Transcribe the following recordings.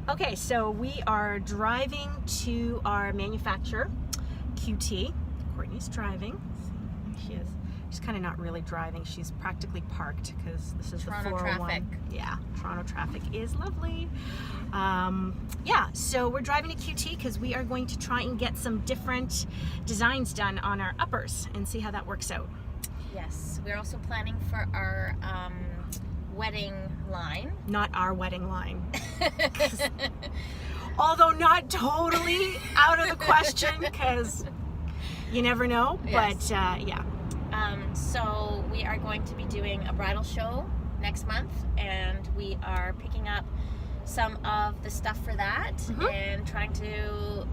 Okay, so we are driving to our manufacturer, QT. Courtney's driving. She is. She's kind of not really driving. She's practically parked because this is Toronto the 401. traffic. Yeah, Toronto traffic is lovely. Yeah, so we're driving to QT because we are going to try and get some different designs done on our uppers and see how that works out. Yes, we're also planning for our wedding line. Not our wedding line. Although not totally out of the question because you never know. Yes. But yeah. So we are going to be doing a bridal show next month, and we are picking up some of the stuff for that and trying to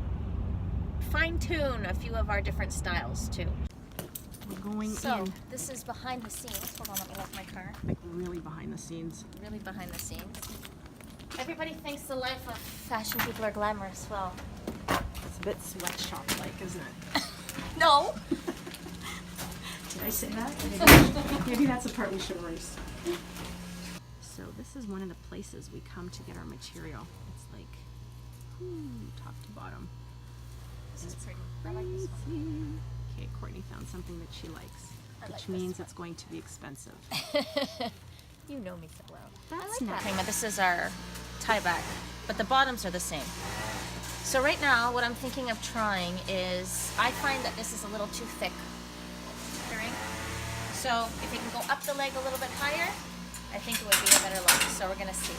fine-tune a few of our different styles too. We're going So in. this is behind the scenes. Hold on, let me lock my car. Like really behind the scenes. Really behind the scenes. Everybody thinks the life of fashion people are glamorous. Well, It's a bit sweatshop-like, isn't it? no. Did I say that? Maybe that's the part we should erase. So this is one of the places we come to get our material. It's like, top to bottom. This is pretty. I like this one. Okay, Courtney found something that she likes, I which like this means one. it's going to be expensive. You know me so well. That's I like nice. that. This is our tie back, but the bottoms are the same. So right now, what I'm thinking of trying is, I find that this is a little too thick. Hearing? So if it can go up the leg a little bit higher, I think it would be a better look. So we're gonna see.